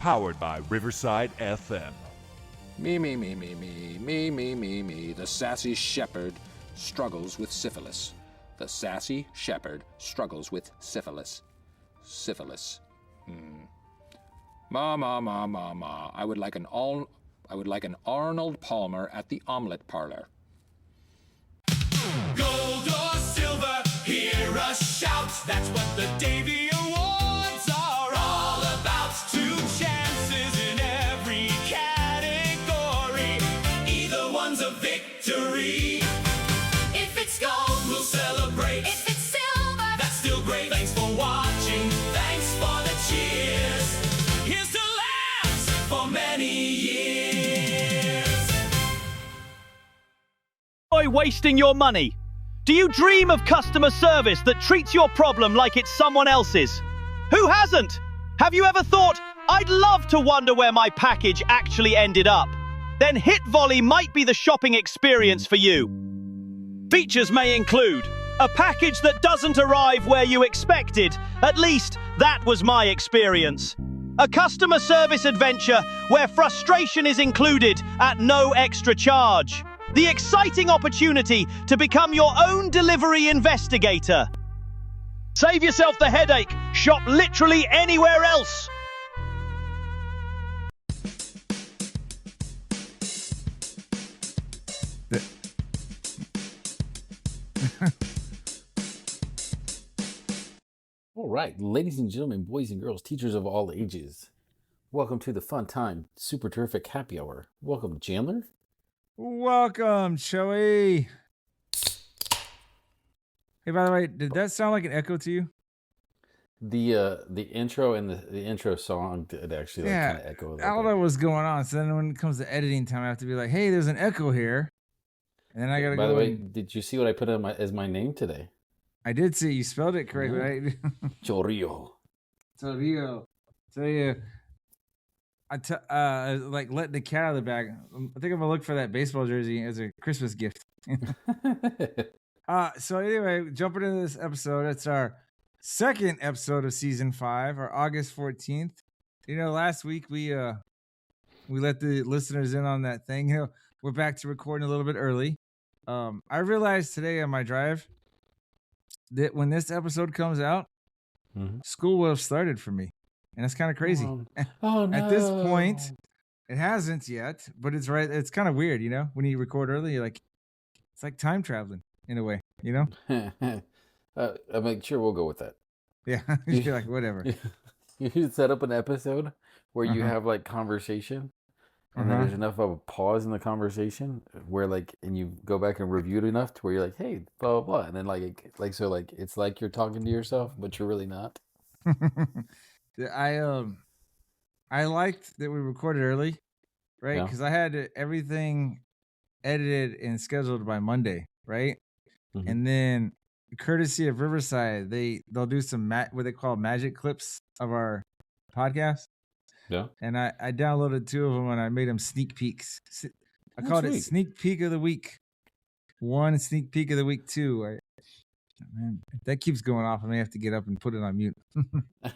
Powered by Riverside FM. Me. The sassy shepherd struggles with syphilis. The sassy shepherd struggles with syphilis. Syphilis. Ma. I would like an Arnold Palmer at the omelet parlor. Gold or silver, hear us shout. That's what the Davy Awards are all about. 2 chances in every category. Either one's a victory. If it's gold, we'll celebrate. If it's silver, that's still great. Thanks for watching. Thanks for the cheers. Here's to laughs for many years. Enjoy wasting your money? Do you dream of customer service that treats your problem like it's someone else's? Who hasn't? Have you ever thought, I'd love to wonder where my package actually ended up? Then HitVolley might be the shopping experience for you. Features may include a package that doesn't arrive where you expected. At least, that was my experience. A customer service adventure where frustration is included at no extra charge. The exciting opportunity to become your own delivery investigator. Save yourself the headache. Shop literally anywhere else. All right, ladies and gentlemen, boys and girls, teachers of all ages, welcome to the fun time, super terrific happy hour. Welcome, Jandler. Welcome, Choey. Hey, by the way, did that sound like an echo to you? The intro and the intro song did actually kind of echo. I don't know what's going on. So then when it comes to editing time, I have to be like, hey, there's an echo here. And then I got to go. By the way, did you see what I put as my name today? I did see. You spelled it correctly, right? Chorio. So you, like letting the cat out of the bag. I think I'm gonna look for that baseball jersey as a Christmas gift. So anyway, jumping into this episode, it's our second episode of season 5, our August 14th. You know, last week we let the listeners in on that thing. You know, we're back to recording a little bit early. I realized today on my drive that when this episode comes out, school will have started for me. And it's kind of crazy. Oh, no. At this point, it hasn't yet, but it's right. It's kind of weird, you know, when you record early, you're like, it's like time traveling in a way, you know? I'm like, sure, we'll go with that. Yeah. You're like, whatever. You should set up an episode where you have like conversation and then there's enough of a pause in the conversation where like, and you go back and review it enough to where you're like, hey, blah, blah, blah. And then like, it's like you're talking to yourself, but you're really not. I liked that we recorded early, right? Because I had everything edited and scheduled by Monday, right? And then, courtesy of Riverside, they'll do some what they call magic clips of our podcast. Yeah. And I downloaded 2 of them and I made them sneak peeks. I called it Sneak Peek of the Week 1 and Sneak Peek of the Week 2. Man, if that keeps going off, I may have to get up and put it on mute.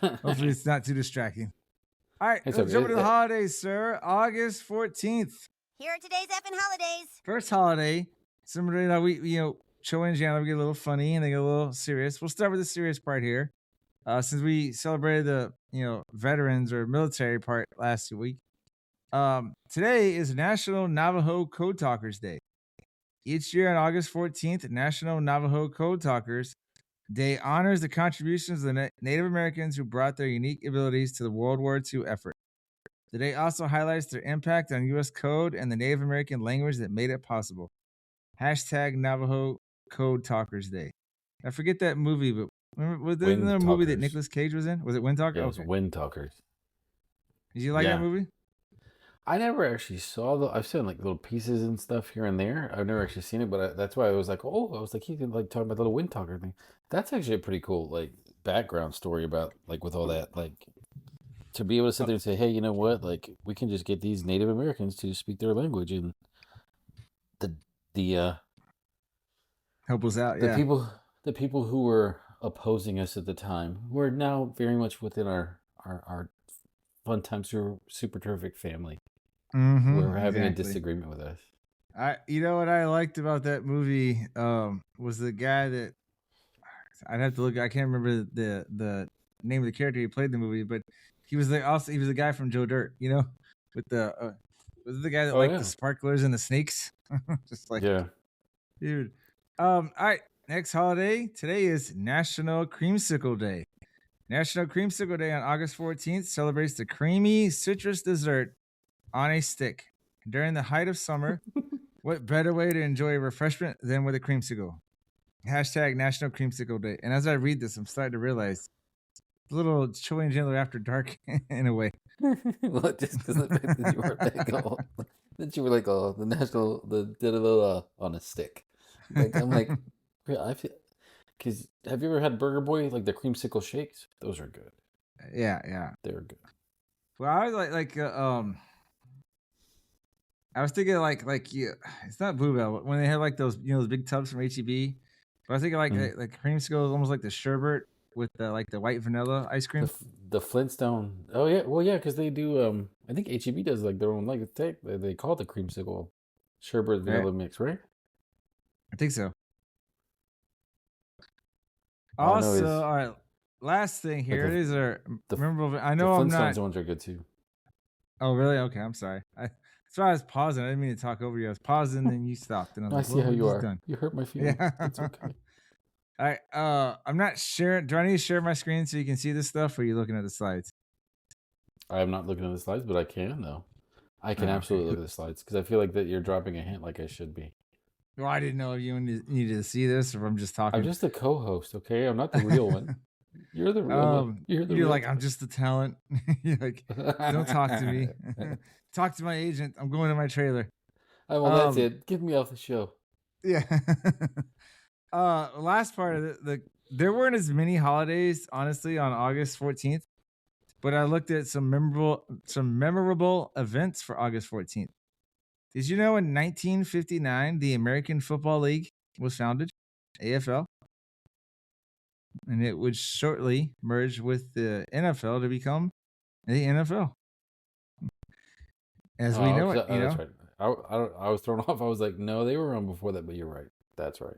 Hopefully it's not too distracting. All right, let's jump into the holidays, sir. August 14th. Here are today's effing holidays. First holiday. Similar to Choey and Jandler, we get a little funny and they get a little serious. We'll start with the serious part here. Since we celebrated the veterans or military part last week. Today is National Navajo Code Talkers Day. Each year on August 14th, National Navajo Code Talkers Day honors the contributions of the Native Americans who brought their unique abilities to the World War II effort. The day also highlights their impact on U.S. code and the Native American language that made it possible. # Navajo Code Talkers Day. I forget that movie, but remember, was there a movie that Nicolas Cage was in? Was it Wind Talkers? Yeah, it was Wind Talkers. Did you like that movie? I never actually saw I've seen like little pieces and stuff here and there. I've never actually seen it, but that's why I was like, he can like talk about the little Wind Talker thing. That's actually a pretty cool like background story about like with all that, like to be able to sit there and say, hey, you know what, like we can just get these Native Americans to speak their language and the help us out. The people who were opposing us at the time were now very much within our Fun Time Super Terrific Family. Mm-hmm, We're having a exactly. disagreement with us. You know what I liked about that movie was the guy that I'd have to look. I can't remember the name of the character he played in the movie, but he was the guy from Joe Dirt. You know, with the was it the guy that Oh, liked yeah. the sparklers and the snakes? Just like, Yeah. dude. All right. Next holiday today is National Creamsicle Day. National Creamsicle Day on August 14th celebrates the creamy citrus dessert on a stick. During the height of summer, what better way to enjoy a refreshment than with a creamsicle? Hashtag National Creamsicle Day. And as I read this, I'm starting to realize a little Choey and Jandler after dark in a way. Well, just because the fact that you were like, the on a stick. Like, I'm like, yeah, I feel, because have you ever had Burger Boy, like the creamsicle shakes? Those are good. Yeah. They're good. Well, I was I was thinking yeah, it's not Bluebell, but when they had like those those big tubs from HEB. But I was thinking like creamsicle is almost like the sherbet with the white vanilla ice cream. The Flintstone. Oh yeah, well yeah, because they do. I think HEB does like their own like they call it the creamsicle sherbet vanilla mix, right? I think so. All I know is Also, all right, last thing here. These are the- memorable. I the know I'm Flintstones not. ones are good too. Oh, really? Okay, I'm sorry. That's why I was pausing. I didn't mean to talk over you. I was pausing, and you stopped. And I was I like, see how "Well, you we're are. just done." You hurt my feelings. Yeah. It's okay. All right. I'm not sharing. Do I need to share my screen so you can see this stuff, or are you looking at the slides? I am not looking at the slides, but I can though. I can Oh, okay. absolutely look at the slides because I feel like that you're dropping a hint like I should be. Well, I didn't know if you needed to see this, or if I'm just talking. I'm just the co-host, okay? I'm not the real one. You're the real one. You're You're real like, I'm just the talent. You're like, don't talk to me. Talk to my agent. I'm going to my trailer. Oh, well, that's it. Get me off the show. Yeah. Last part of there weren't as many holidays, honestly, on August 14th, but I looked at some memorable events for August 14th. Did you know in 1959 the American Football League was founded, AFL, and it would shortly merge with the NFL to become the NFL, as we know it. That's right. I was thrown off. I was like, no, they were wrong before that, but you're right. That's right.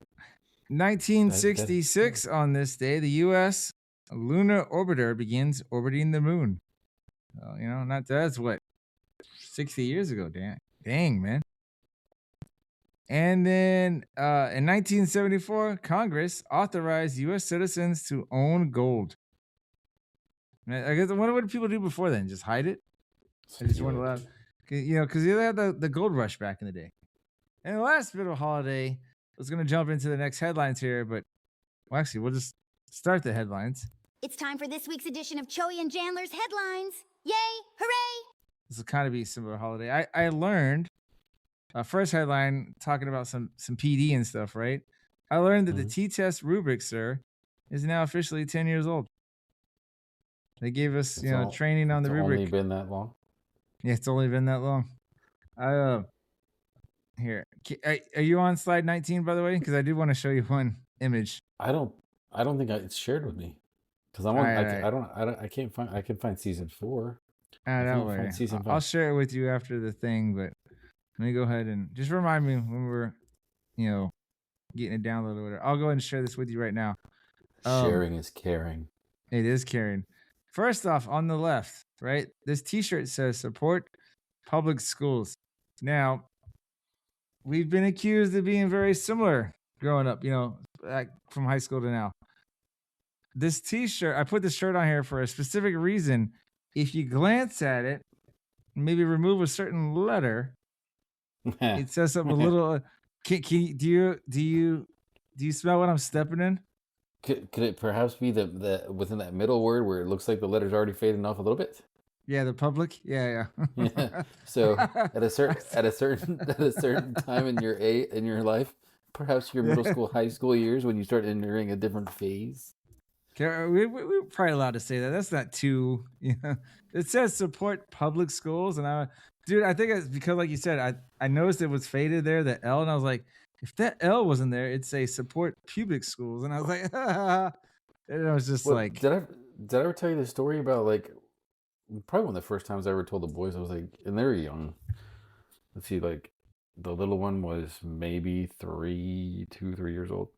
1966, on this day, the U.S. lunar orbiter begins orbiting the moon. That's what, 60 years ago. Dang, man. And then in 1974, Congress authorized U.S. citizens to own gold. I guess I wonder what people do before then. Just hide it? I just wonder that. Because they had the gold rush back in the day. And the last bit of holiday, I was going to jump into the next headlines here, but actually, we'll just start the headlines. It's time for this week's edition of Choey and Jandler's headlines. Yay! Hooray! This will kind of be a similar holiday. I learned, first headline, talking about some PD and stuff, right? I learned that the T-test rubric, sir, is now officially 10 years old. They gave us, training on the rubric. It's only been that long? Yeah, it's only been that long. Here, are you on slide 19, by the way? Because I do want to show you one image. I don't think it's shared with me because I'm on. I can't find. I can find season 4. Don't worry. Season 5. I'll share it with you after the thing, but let me go ahead and just remind me when we're, getting it downloaded or whatever. I'll go ahead and share this with you right now. Sharing is caring. It is caring. First off, on the left, right, this T-shirt says "Support Public Schools." Now, we've been accused of being very similar growing up, from high school to now. This T-shirt, I put this shirt on here for a specific reason. If you glance at it, maybe remove a certain letter, it says something a little. Do you smell what I'm stepping in? Could it perhaps be the within that middle word where it looks like the letter's already fading off a little bit? Yeah, the public. Yeah. Yeah. So at a certain time in your life, perhaps your middle school, high school years, when you start entering a different phase. We're probably allowed to say that. That's not too. It says support public schools, and I think it's because, like you said, I noticed it was faded there, the L, and I was like, if that L wasn't there, it'd say support pubic schools, and I was like, and I was just like, did I ever tell you the story about like probably one of the first times I ever told the boys. I was like, and they were young. Let's see, like the little one was maybe 3 years old.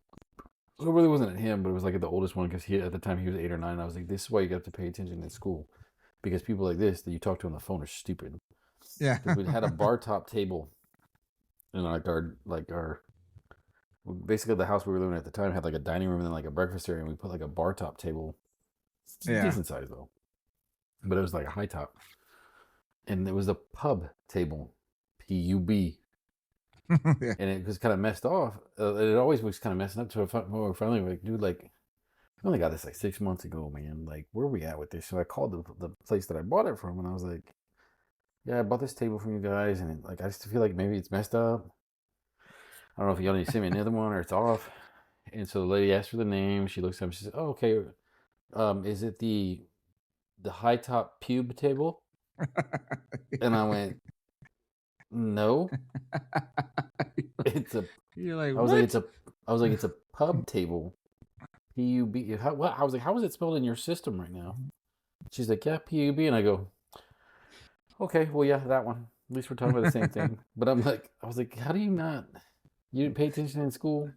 So it really wasn't at him, but it was like at the oldest one because at the time he was 8 or 9. And I was like, this is why you got to pay attention in school, because people like this that you talk to on the phone are stupid. Yeah. Because we had a bar top table, and our basically the house we were living in at the time had like a dining room and then like a breakfast area, and we put like a bar top table. It's Yeah. decent size though, but it was like a high top, and it was a pub table, PUB. Yeah. And it was kind of messed off. It always was kind of messing up. So finally, like, dude, like, I only got this like 6 months ago, man. Like, where are we at with this? So I called the place that I bought it from, and I was like, yeah, I bought this table from you guys, and like, I just feel like maybe it's messed up. I don't know if y'all need to send me another one or it's off. And so the lady asked for the name. She looks up. She says, "Oh, okay. Is it the high top pube table?" And I went, "No, it's a." You're like, I was what? like, it's a pub table. PUB. What? I was like, how is it spelled in your system right now? She's like, yeah, PUB. And I go, okay, well, yeah, that one. At least we're talking about the same thing. But I was like, how do you not? You didn't pay attention in school?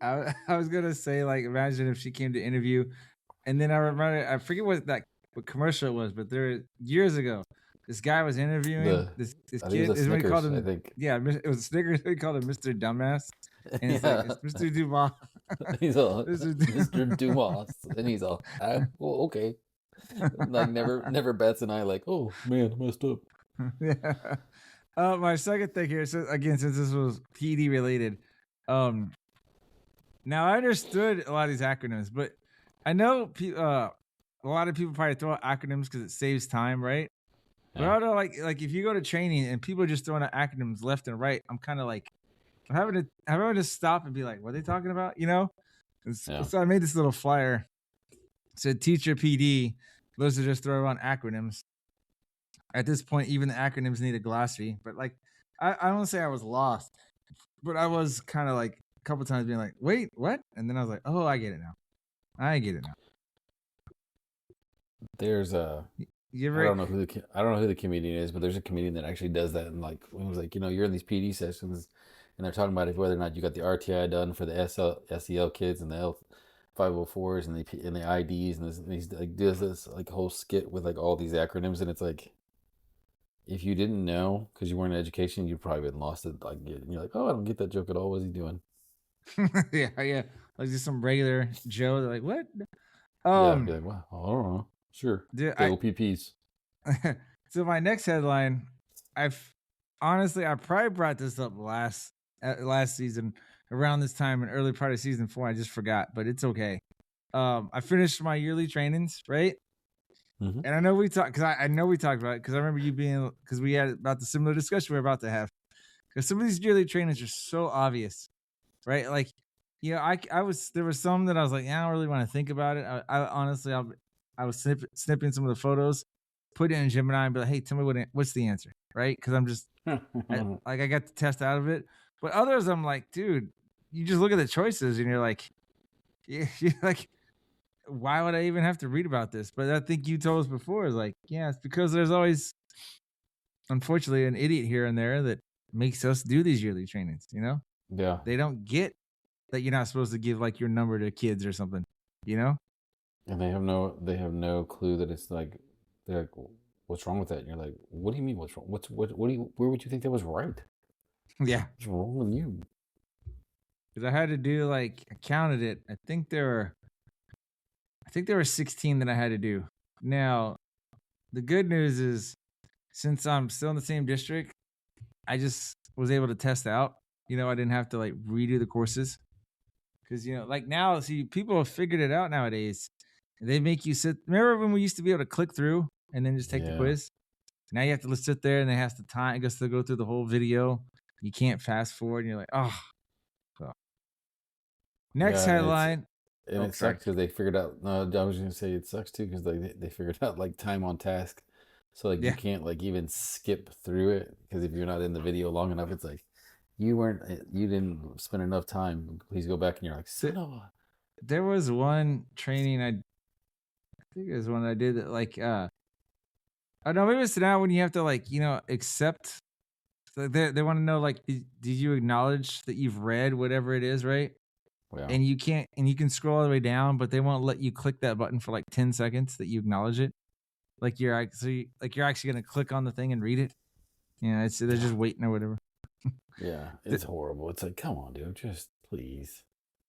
I was gonna say, like, imagine if she came to interview, and then I remember, I forget what commercial it was, but years ago, this guy was interviewing this I think kid. it was a Is what he called Snickers, him. I think. Yeah, it was Snickers. He called him Mr. Dumbass, and it's like, it's Mr. Dumas. He's all Mr. Mr. Dumas, and he's all, well, okay. Like never bats an eye. Like, oh man, I messed up. Yeah. My second thing here, so again, since this was PD related, now I understood a lot of these acronyms, but I know a lot of people probably throw out acronyms because it saves time, right? But I don't know, like if you go to training and people are just throwing out acronyms left and right, I'm kind of like, I'm having to stop and be like, what are they talking about? You know? So I made this little flyer. It said teacher PD. Those are just throw around acronyms. At this point, even the acronyms need a glossary. But like, I don't say I was lost, but I was kind of like a couple times being like, wait, what? And then I was like, oh, I get it now. There's I don't know who the comedian is, but there's a comedian that actually does that. And like, it was like, you're in these PD sessions, and they're talking about whether or not you got the RTI done for the SEL kids and the L504s and the IDs, and he's like does this like whole skit with like all these acronyms, and it's like, if you didn't know because you weren't in education, you'd probably been lost it. Like, and you're like, oh, I don't get that joke at all. What's he doing? yeah. Like just some regular Joe. They're like, what? I'd be like, well, I don't know. Sure. Dude, OPPs. So my next headline, I probably brought this up last season around this time in early part of season 4. I just forgot, but it's okay. I finished my yearly trainings, right? Mm-hmm. And I know we talked because I know we talked about it because I remember you being because we had about the similar discussion we're about to have. Because some of these yearly trainings are so obvious, right? Like, there were some that I was like, I don't really want to think about it. I honestly, I was snipping some of the photos, put it in Gemini, and be like, hey, tell me what's the answer, right? Because I'm just I got the test out of it. But others, I'm like, dude, you just look at the choices and you're like, you're like, why would I even have to read about this? But I think you told us before, is like, yeah, it's because there's always, unfortunately, an idiot here and there that makes us do these yearly trainings, Yeah. They don't get that you're not supposed to give like your number to kids or something, And they have no clue that it's like, they're like, what's wrong with that? And you're like, what do you mean what's wrong? Where would you think that was right? Yeah. What's wrong with you? Because I had to do I counted it. I think there were 16 that I had to do. Now, the good news is, since I'm still in the same district, I just was able to test out. I didn't have to redo the courses. Because, now, see, people have figured it out nowadays. They make you sit. Remember when we used to be able to click through and then just take the quiz? Now you have to sit there and they have to time. I guess they'll go through the whole video. You can't fast forward. And you're like, oh. So. Next headline. And it sucks because they figured out. No, I was going to say it sucks too because they figured out time on task. So you can't even skip through it because if you're not in the video long enough, it's like you didn't spend enough time. Please go back, and you're like, son of a. There was one training think it was one I did that like I know maybe it's now when you have to like, accept. They want to know like, did you acknowledge that you've read whatever it is, right? Wow. And you can scroll all the way down, but they won't let you click that button for like 10 seconds that you acknowledge it. Like you're actually gonna click on the thing and read it. They're just waiting or whatever. Yeah, it's horrible. It's like, come on, dude, just please.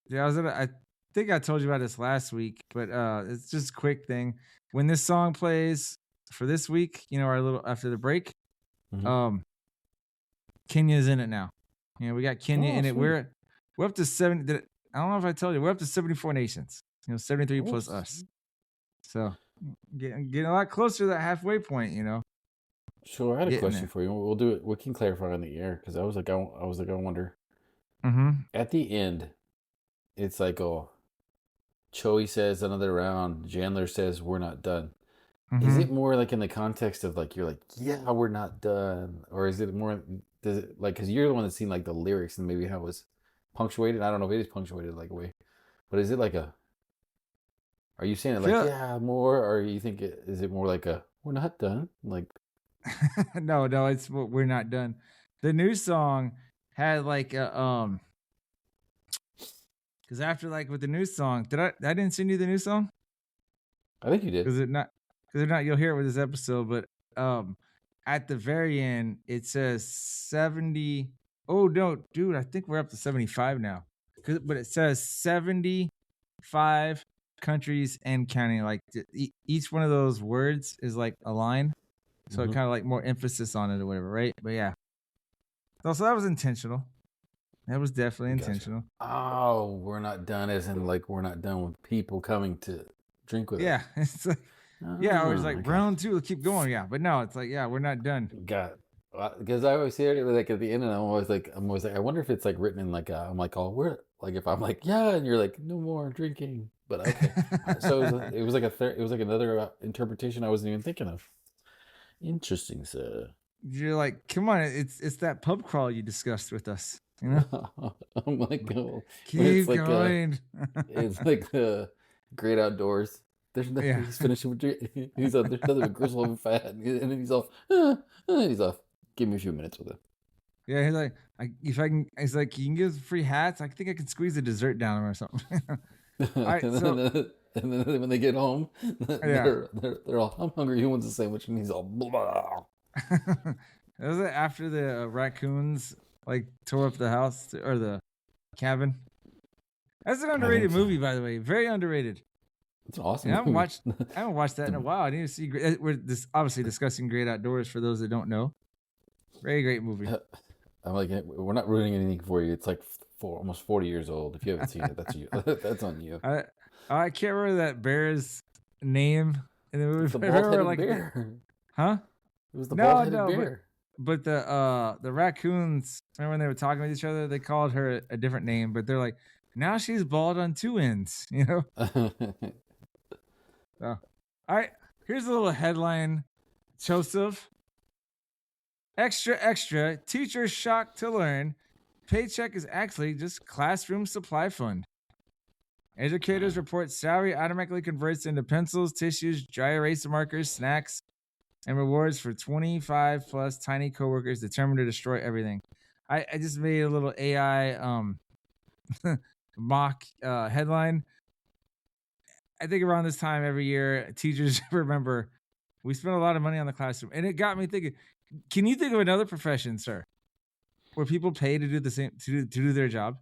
Yeah, I think I told you about this last week, but it's just a quick thing. When this song plays for this week, our little after the break, Kenya's in it now. We got Kenya in it. Sweet. We're up to 70. I don't know if I told you, we're up to 74 nations. 73 plus us. So getting a lot closer to that halfway point. Sure, I had a question for you. We'll do it. We can clarify on the air because I wonder. At the end, it's like, oh, Choey says another round. Jandler says we're not done. Is it more like in the context of like you're like, yeah, we're not done, or is it more? Does it like because you're the one that's seen like the lyrics and maybe how it was punctuated? I don't know if it is punctuated like a way, but is it like a? Are you saying it like yeah more, or you think is it more like a we're not done like? No, it's we're not done. The new song had like a because after like with the new song, I didn't send you the new song? I think you did. Because if not, you'll hear it with this episode. But at the very end, it says 70. Oh no, dude, I think we're up to 75 now. But it says 75 countries and counting. Like each one of those words is like a line. So it kind of like more emphasis on it or whatever, right? But yeah. So that was intentional. That was definitely intentional. Oh, we're not done as in like we're not done with people coming to drink with us. Yeah. It's like or it's like round two, let's keep going. Yeah. But no, it's like, yeah, we're not done. Because I always hear it like at the end and I'm always like, I wonder if it's like written in like I'm like, oh, we're like if I'm like, yeah, and you're like, no more drinking. But okay. So it was like another interpretation I wasn't even thinking of. Interesting, sir. You're like, come on, it's that pub crawl you discussed with us. I'm like, oh, keep going. It's like the great outdoors. There's nothing. He's finishing with drink. There's nothing but gristle and fat, and then he's off. He's off. Give me a few minutes with it. Yeah, he's like, he's like, you can give us free hats. I think I can squeeze the dessert down him or something. All right, and then when they get home, they're all, I'm hungry. Who wants a sandwich? And he's all, blah. Was it after the raccoons like tore up the house or the cabin? That's an underrated movie, by the way. Very underrated. It's an awesome. I haven't watched that in a while. I need to see. We're obviously discussing Great Outdoors for those that don't know. Very great movie. I'm like, we're not ruining anything for you. It's like almost 40 years old. If you haven't seen it, that's you. That's on you. I can't remember that bear's name in the movie. The bald-headed bear. Huh? It was the bald-headed bear. But the raccoons, remember when they were talking with each other, they called her a different name, but they're like, now she's bald on two ends, So, all right, here's a little headline. Joseph. Extra, extra. Teachers shocked to learn paycheck is actually just classroom supply fund. Educators report salary automatically converts into pencils, tissues, dry eraser markers, snacks, and rewards for 25 plus tiny coworkers determined to destroy everything. I just made a little AI mock headline. I think around this time every year, teachers remember we spent a lot of money on the classroom, and it got me thinking. Can you think of another profession, sir, where people pay to do the same to do their job?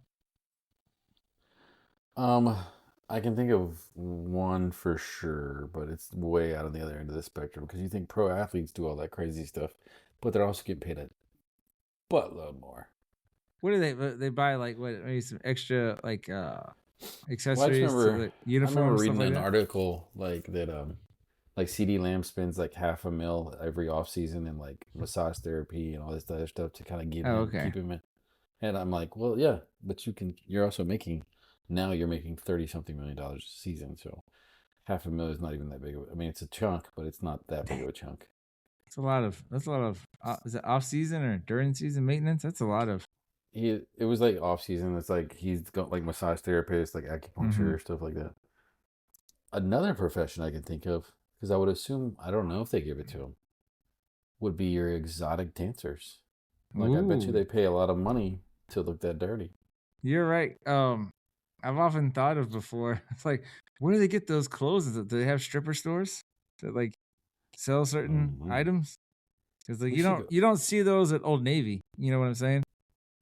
I can think of one for sure, but it's way out on the other end of the spectrum because you think pro athletes do all that crazy stuff, but they're also getting paid a buttload more. What do they buy? Like what? Maybe some extra like accessories to the uniform. I remember reading an article like that. Like CD Lamb spends like $500,000 every off season in like massage therapy and all this other stuff to kind of keep him in. And I'm like, well, yeah, but you're also making 30 something million dollars a season. So $500,000 is not even that big. I mean, it's a chunk, but it's not that big of a chunk. That's a lot of, is it off season or during season maintenance? That's a lot of. It was like off season. It's like he's got like massage therapist, like acupuncture, stuff like that. Another profession I can think of, because I would assume, I don't know if they give it to them, would be your exotic dancers. Like, I bet you Ooh. they pay a lot of money to look that dirty. You're right. I've often thought of before. It's like, where do they get those clothes? Do they have stripper stores that like sell certain Mhm. items? Because like We you should don't go- you don't see those at Old Navy. You know what I'm saying?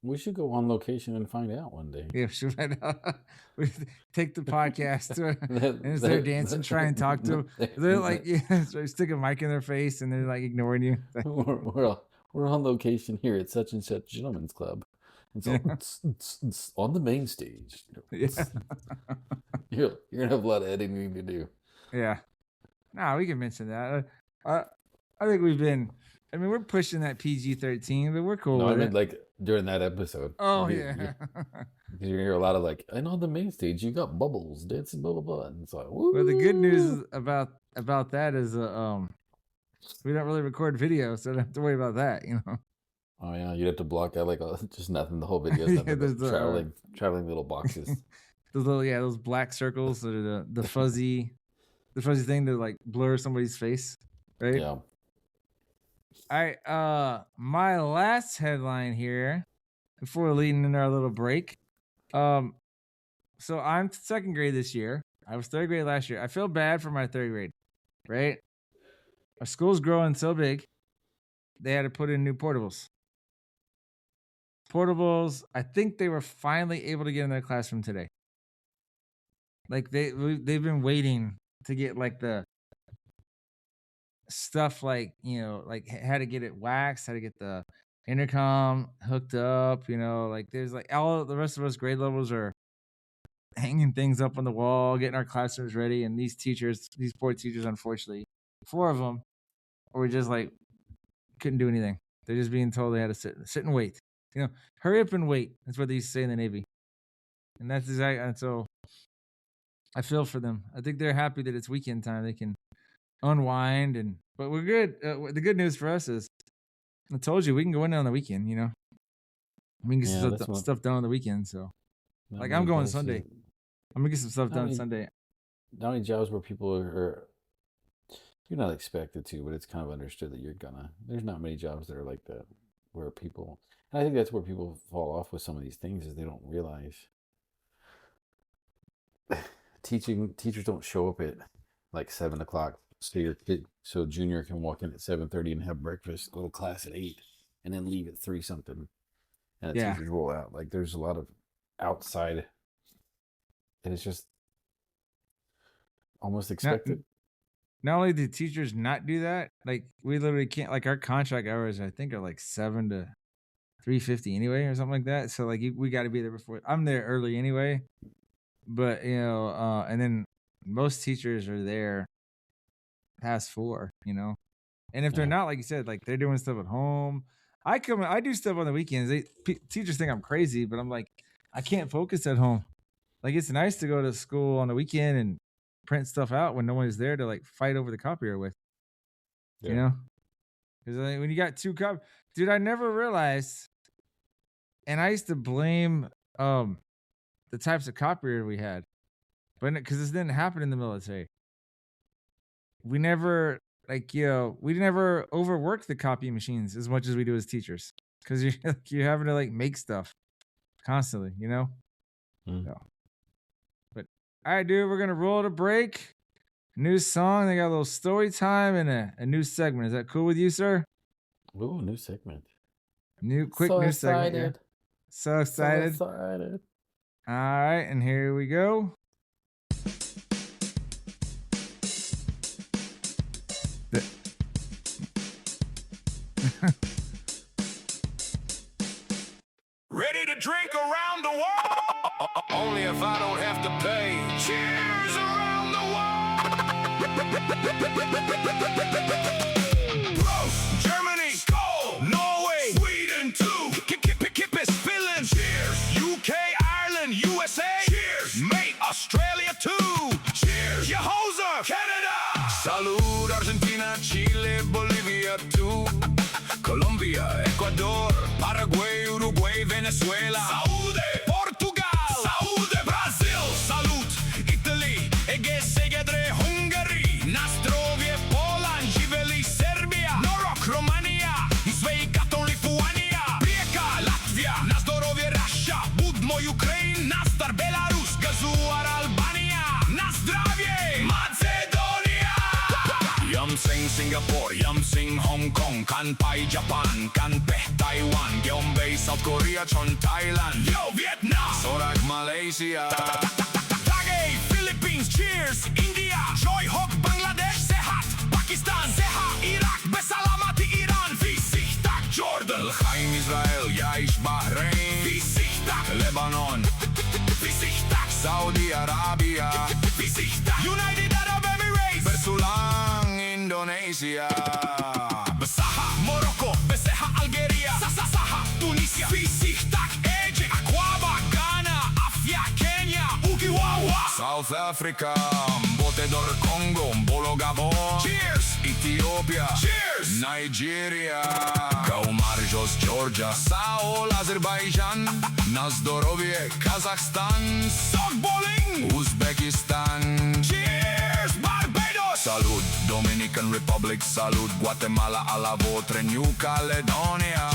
We should go on location and find out one day. Yeah, sure. We take the podcast to That- and as they're that- dancing, try and talk to them. They're like, yeah, so stick a mic in their face and they're like ignoring you. we're on location here at such and such gentlemen's club. And so it's on the main stage. Yeah. You're gonna have a lot of editing to do. Yeah. Nah, we can mention that. I think we've been. I mean, we're pushing that PG-13, but we're cool No, I with meant it. like during that episode. Oh You- yeah. Because you hear a lot of like, and on the main stage you got bubbles dancing, blah blah blah, and it's like, woo. Well, the good news about that is we don't really record video, so I don't have to worry about that. You know. Oh yeah, you'd have to block out like just nothing. The whole video is Yeah, nothing there's but the, traveling little boxes. those black circles that are the fuzzy thing to like blur somebody's face, right? Yeah. All right. My last headline here before leading into our little break. So I'm second grade this year. I was third grade last year. I feel bad for my third grade, right? Our school's growing so big, they had to put in new portables. I think they were finally able to get in their classroom today. Like they've been waiting to get like the stuff like, you know, like how to get it waxed, how to get the intercom hooked up, you know, like there's like all the rest of us grade levels are hanging things up on the wall, getting our classrooms ready. And these poor teachers, unfortunately, 4 of them were just like, couldn't do anything. They're just being told they had to sit and wait. You know, hurry up and wait. That's what they used to say in the Navy. And that's exactly, and so I feel for them. I think they're happy that it's weekend time. They can unwind but we're good. The good news for us is, I told you we can go in on the weekend. You know, we can get stuff done on the weekend. So, like, I'm going Sunday. I'm gonna get some stuff done Sunday. Not many jobs where people are you're not expected to, but it's kind of understood that you're gonna. There's not many jobs that are like that where people. And I think that's where people fall off with some of these things is they don't realize. Teachers don't show up at like 7 o'clock, so junior can walk in at 7:30 and have breakfast, go to class at 8, and then leave at 3 something, and the teachers roll out. Like there's a lot of outside, and it's just almost expected. Not only do teachers not do that, like we literally can't. Like our contract hours, I think, are like 7 to 3:50 anyway, or something like that. So like we got to be there before. I'm there early anyway. But, you know, and then most teachers are there past 4, you know. And if they're not, like you said, like they're doing stuff at home. I do stuff on the weekends. Teachers think I'm crazy, but I'm like, I can't focus at home. Like it's nice to go to school on the weekend and print stuff out when no one is there to like fight over the copier with, you know? Because like, when you got 2 copies, dude, I never realized, and I used to blame the types of copier we had, but because this didn't happen in the military, we never overworked the copy machines as much as we do as teachers, because you're having to like make stuff constantly, you know. So, but all right, dude, we're gonna roll to break. New song. They got a little story time and a new segment. Is that cool with you, sir? Ooh, new segment. New segment. Yeah. So excited. All right, and here we go. Ready to drink around the world? Only if I don't have to pay. Cheers around the world. Prost, Germany, Skål, Norway, Sweden too. Kip is Finland. Cheers. UK, Ireland, USA. Cheers. Mate, Australia too. Cheers. Jehoser, Canada. Salud, Argentina, Chile, Bolivia too. Colombia, Ecuador, Paraguay, Uruguay, Venezuela. Saúde, Portugal. Saúde, Brazil. Salud, Italy. Ege, Segedre, Kanpai Japan, Kanpeh Taiwan, Gyeongbei South Korea, Chon Thailand, Yo Vietnam, Sorak Malaysia, Tagay Philippines, Cheers India, Joy Hok Bangladesh, Sehat Pakistan, Seha Iraq, Besalamati Iran, Visichtak Jordan, L'chaim Israel, Yaish Bahrain, Visichtak Lebanon, Visichtak Saudi Arabia, Visichtak United Arab Emirates, Bersulang Indonesia, Besaha Morocco, Beseha Algeria, Saha Tunisia, Visichtak Egypt, Aquaba Ghana, Afia Kenya, Ukiwawa, South Africa, Botedor Congo, Mbolo Gabon, Cheers Ethiopia, Cheers Nigeria, Kaumarjos Georgia, Saul Azerbaijan, Nazdorovie Kazakhstan, Softballing Uzbekistan, Cheers Barbados, Salud Dominican Republic, Salud Guatemala, a la Votre New Caledonia.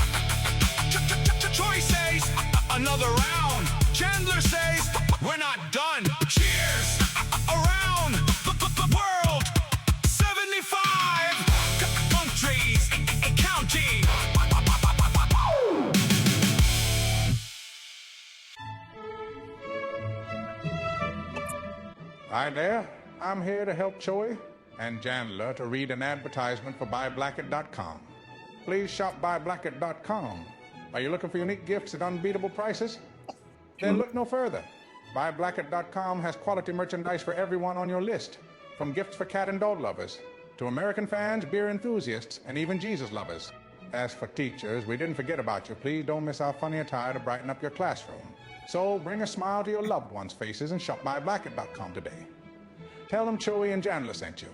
Choy says another round. Chandler says we're not done. Cheers around the world. 75 countries and counting. Hi there, I'm here to help Choey and Jandler to read an advertisement for BuyBlacket.com. Please shop BuyBlacket.com. Are you looking for unique gifts at unbeatable prices? Then look no further. BuyBlacket.com has quality merchandise for everyone on your list, from gifts for cat and dog lovers, to American fans, beer enthusiasts, and even Jesus lovers. As for teachers, we didn't forget about you. Please don't miss our funny attire to brighten up your classroom. So bring a smile to your loved ones' faces and shop BuyBlacket.com today. Tell them Choey and Jandler sent you.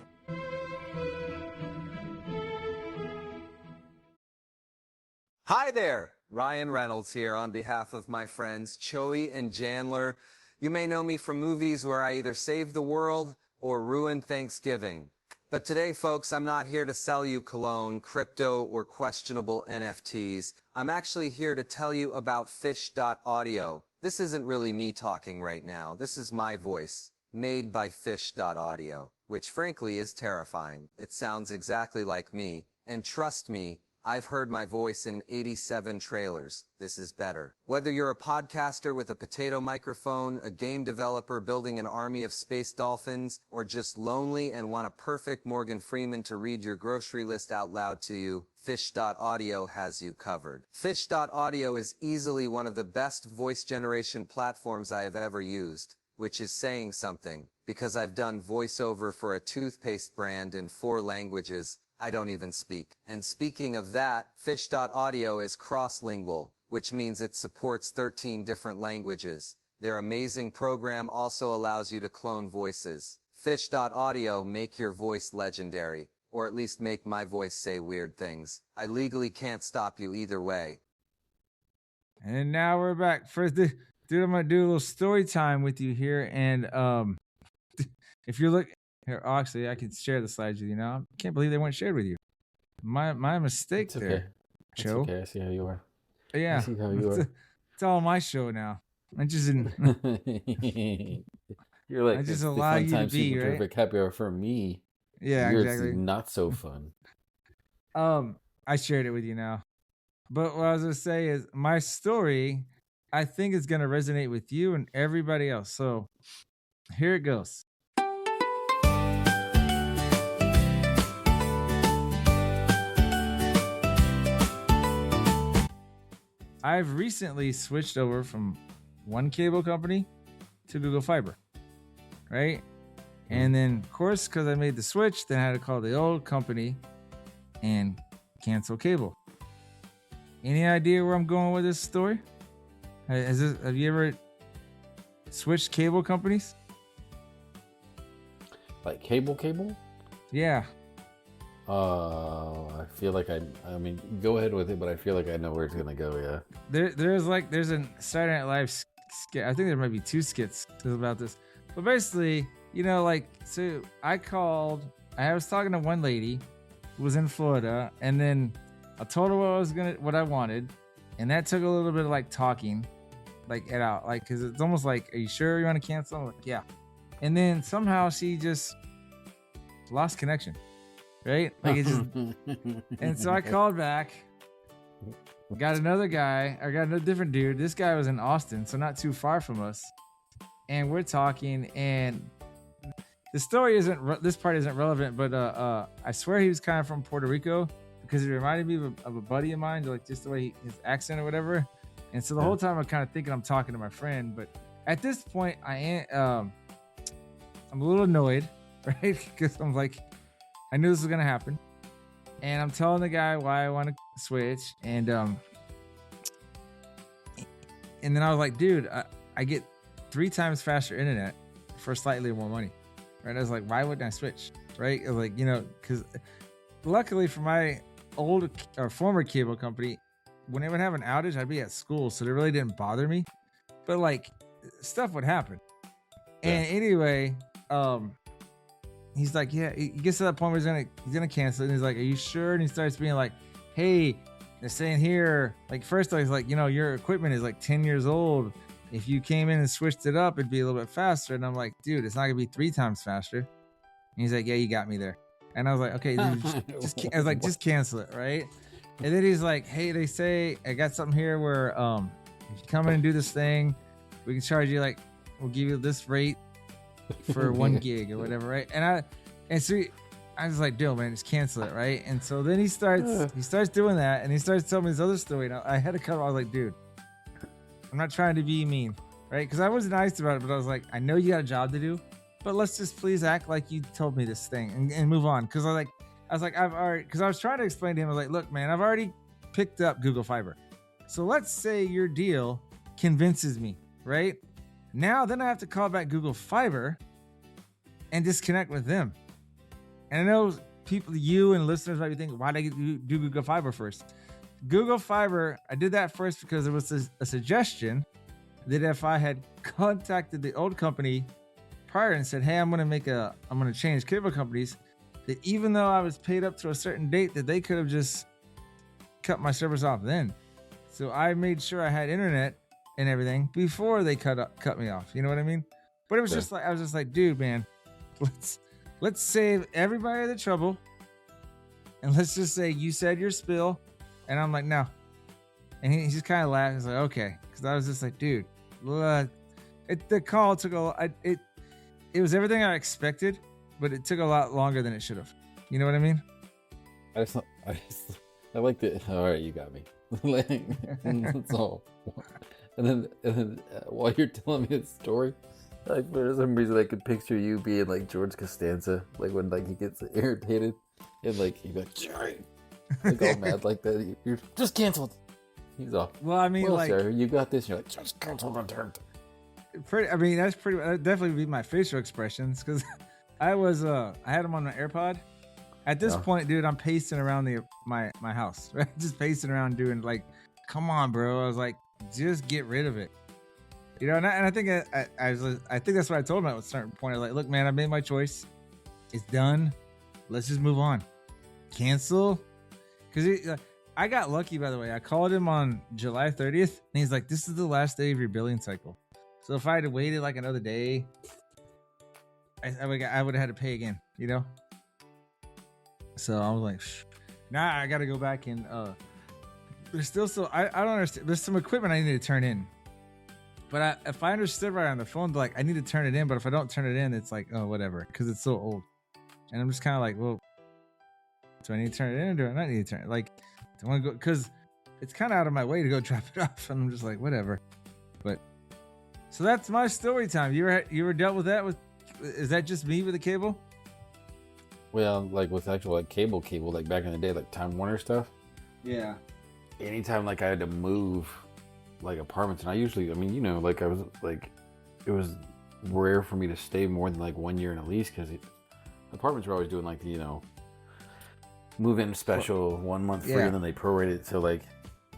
Hi there, Ryan Reynolds here on behalf of my friends Choey and Jandler. You may know me from movies where I either save the world or ruin Thanksgiving. But today, folks, I'm not here to sell you cologne, crypto, or questionable NFTs. I'm actually here to tell you about Fish.audio. This isn't really me talking right now. This is my voice, made by Fish.audio, which frankly is terrifying. It sounds exactly like me, and trust me, I've heard my voice in 87 trailers. This is better. Whether you're a podcaster with a potato microphone, a game developer building an army of space dolphins, or just lonely and want a perfect Morgan Freeman to read your grocery list out loud to you, Fish.audio has you covered. Fish.audio is easily one of the best voice generation platforms I have ever used, which is saying something, because I've done voiceover for a toothpaste brand in 4 languages I don't even speak. And speaking of that, Fish.audio is cross-lingual, which means it supports 13 different languages. Their amazing program also allows you to clone voices. Fish.audio make your voice legendary, or at least make my voice say weird things. I legally can't stop you either way. And now we're back. First, dude, I'm gonna do a little story time with you here. And if you're looking here, actually, I can share the slides with you now. I can't believe they weren't shared with you. My mistake It's okay. there, It's Joe. okay. I see how you are. Yeah, I see how you are. it's all my show now. I just didn't. You're like, I just it's the allow fun you to time, be, super right? perfect, happy hour for me. Yeah, Yours exactly. is not so fun. I shared it with you now. But what I was gonna say is my story, I think is gonna resonate with you and everybody else. So here it goes. I've recently switched over from one cable company to Google Fiber, right? And then, of course, because I made the switch, then I had to call the old company and cancel cable. Any idea where I'm going with this story? Have you ever switched cable companies? Like cable? Yeah. I feel like I mean, go ahead with it, but I feel like I know where it's gonna go. Yeah. There's a Saturday Night Live skit. I think there might be 2 skits about this. But basically, so I was talking to one lady who was in Florida, and then I told her what I wanted, and that took a little bit of talking, it out, because it's almost like, are you sure you want to cancel? I'm like, yeah. And then somehow she just lost connection. right? Like it just. And so I called back. Got another guy. I got a different dude. This guy was in Austin, so not too far from us. And we're talking, and the story this part isn't relevant, but I swear he was kind of from Puerto Rico because it reminded me of a buddy of mine, like just the way his accent or whatever. And so the whole time I'm kind of thinking I'm talking to my friend, but at this point I'm a little annoyed, right? Because I'm like, I knew this was gonna happen, and I'm telling the guy why I want to switch, and then I was like, dude, I get 3 times faster internet for slightly more money, right? I was like, why wouldn't I switch, right? Like, because luckily for my old or former cable company, when they would have an outage, I'd be at school, so they really didn't bother me, but like stuff would happen. And anyway, he's like, yeah, he gets to that point where he's gonna cancel it, and he's like, are you sure? And he starts being like, hey, they're saying here, like, first I was like, your equipment is like 10 years old. If you came in and switched it up, it'd be a little bit faster. And I'm like, dude, it's not gonna be 3 times faster. And he's like, yeah, you got me there. And I was like, okay, dude, I was like, just cancel it, right? And then he's like, hey, they say I got something here where if you come in and do this thing, we can charge you, like, we'll give you this rate for 1 gig or whatever, right? And so I was like, dude, man, just cancel it, right? And so then he starts doing that, and he starts telling me this other story. And I had to cut him. I was like, dude, I'm not trying to be mean, right? Because I was nice about it, but I was like, I know you got a job to do, but let's just please act like you told me this thing and move on. Because I was like, because I was trying to explain to him, I was like, look, man, I've already picked up Google Fiber. So let's say your deal convinces me, right? Now, then I have to call back Google Fiber and disconnect with them. And I know people, you and listeners might be thinking, why did I do Google Fiber first? Google Fiber, I did that first because there was a suggestion that if I had contacted the old company prior and said, hey, I'm going to change cable companies, that even though I was paid up to a certain date, that they could have just cut my service off then. So I made sure I had internet and everything before they cut me off. You know what I mean? But it was just like, I was just like, dude, man, let's save everybody the trouble. And let's just say you said your spill. And I'm like, no. And he just kind of laughed. He's like, okay. Because I was just like, dude, the call took it was everything I expected, but it took a lot longer than it should have. You know what I mean? I like the. All right, you got me. That's all. And then while you're telling me this story, like for some reason I could picture you being like George Costanza, like when like he gets irritated and like he'd be like, Jerry, like all mad like that. You're just canceled. He's off. Well, I mean, like, sir, you got this. And you're like, just cancel the dirt. That definitely would be my facial expressions, because I had them on my AirPod. At this point, dude, I'm pacing around my house, right? Just pacing around doing like, come on, bro. I was like, just get rid of it. You know, and I think I think that's what I told him at a certain point. I was like, look, man, I made my choice. It's done. Let's just move on. Cancel. Because I got lucky, by the way. I called him on July 30th, and he's like, this is the last day of your billing cycle. So if I had waited like another day, I would have had to pay again, you know? So I was like, nah, I got to go back and, there's still I don't understand. There's some equipment I need to turn in. But if I understood right on the phone, like, I need to turn it in, but if I don't turn it in, it's like, oh, whatever, because it's so old. And I'm just kind of like, well, do I need to turn it in or do I not need to turn it? Like, do I want to go? Because it's kind of out of my way to go drop it off. And I'm just like, whatever. But, so that's my story time. You ever dealt with that? Is that just me with the cable? Well, like with actual like cable, like back in the day, like Time Warner stuff. Yeah. Anytime like I had to move like apartments, and I usually, I mean, you know, like I was like, it was rare for me to stay more than like 1 year in a lease, because apartments were always doing like the, you know, move in special 1 month free, and then they prorate it to like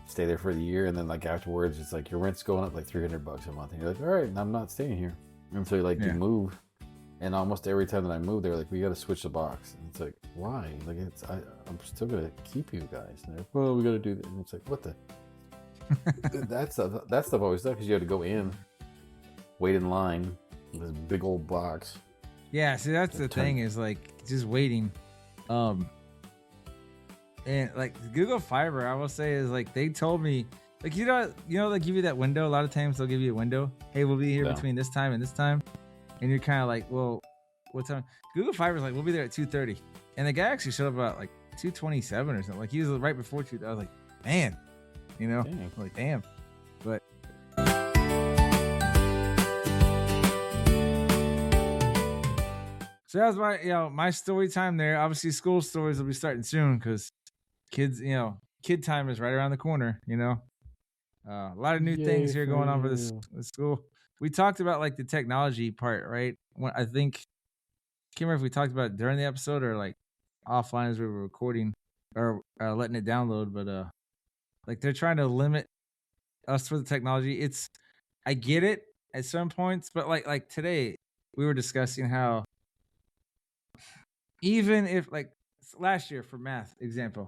stay there for the year, and then like afterwards it's like your rent's going up like $300 a month, and you're like, all right, I'm not staying here. And so like you move, and almost every time that I move, they're like, we got to switch the box, and it's like, why? Like I'm still gonna keep you guys, and they're like, well, we got to do that, and it's like, what the that stuff always sucks, because you had to go in, wait in line with this big old box. Yeah, see, that's the thing, is like just waiting. And like Google Fiber, I will say is like they told me like they give you that window. A lot of times they'll give you a window. Hey, we'll be here between this time and this time, and you're kind of like, well, what time? Google Fiber's like we'll be there at 2:30, and the guy actually showed up about like 2:27 or something. Like he was right before 2. I was like, man, Dang. like damn, but. So that was my story time there. Obviously, school stories will be starting soon because kids, kid time is right around the corner. A lot of new things here going on for the school. We talked about like the technology part, right? I think, can't remember if we talked about it during the episode or like offline as we were recording or letting it download, but like they're trying to limit us for the technology. I get it at some points, but like today we were discussing how even if like last year for math example,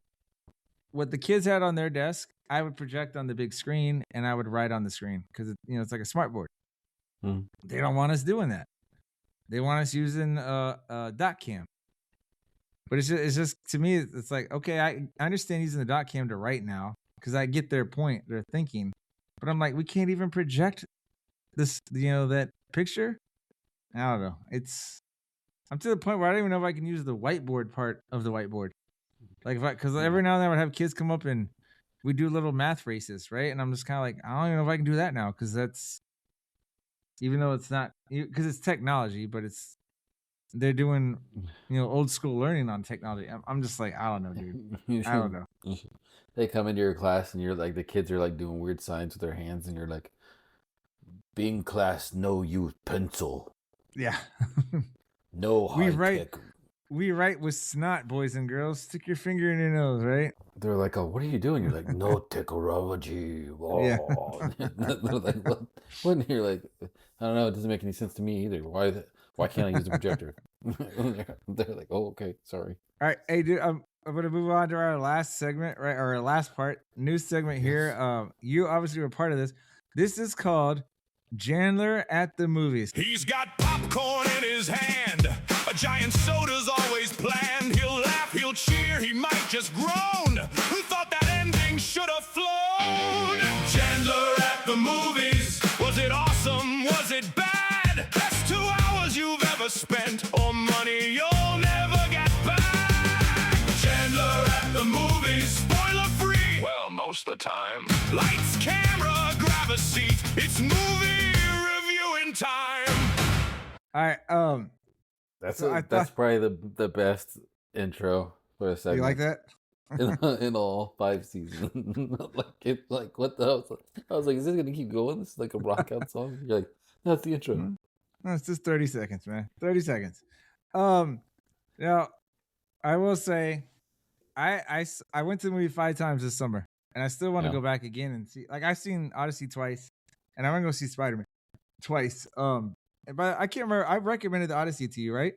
what the kids had on their desk, I would project on the big screen and I would write on the screen because it's like a smart board. They don't want us doing that. They want us using dot cam. But it's just to me, it's like, okay, I understand using the dot cam to write now because I get their point, their thinking. But I'm like, we can't even project this, that picture. I don't know. I'm to the point where I don't even know if I can use the whiteboard part of the whiteboard. Like because every now and then I would have kids come up and we do little math races, right? And I'm just kind of like, I don't even know if I can do that now because that's, even though it's not, because it's technology, but they're doing, old school learning on technology. I'm just like, I don't know, dude. I don't know. They come into your class and you're like, the kids are like doing weird signs with their hands and you're like, being class, no use pencil. Yeah. No high tech. We write with snot, boys and girls. Stick your finger in your nose, right? They're like, oh, what are you doing? You're like, no technology. Oh. Yeah. They're like, what? And you're like, I don't know. It doesn't make any sense to me either. Why can't I use the projector? They're like, oh, okay, sorry. All right, hey, dude, I'm going to move on to our last segment, right? Our last part, new segment here. You obviously were part of this. This is called Jandler at the Movies. He's got popcorn in his hand. A giant soda's always planned. He'll laugh, he'll cheer, he might just groan. Who thought that ending should have flown? Jandler at the Movies. Was it awesome? Was it bad? Best 2 hours you've ever spent, or money you'll never get back. Jandler at the Movies. Spoiler free. Well, most of the time. Lights, camera, grab a seat. It's movie reviewing time. All right, that's probably the best intro for a segment. You like that? in all 5 seasons. like what the hell? I was like, is this gonna keep going? This is like a rock out song. You're like, that's the intro. No, it's just 30 seconds, man. 30 seconds. Now I will say, I went to the movie 5 times this summer, and I still want to go back again and see. Like I've seen Odyssey twice, and I want to go see Spider-Man twice. But I can't remember. I recommended the Odyssey to you, right?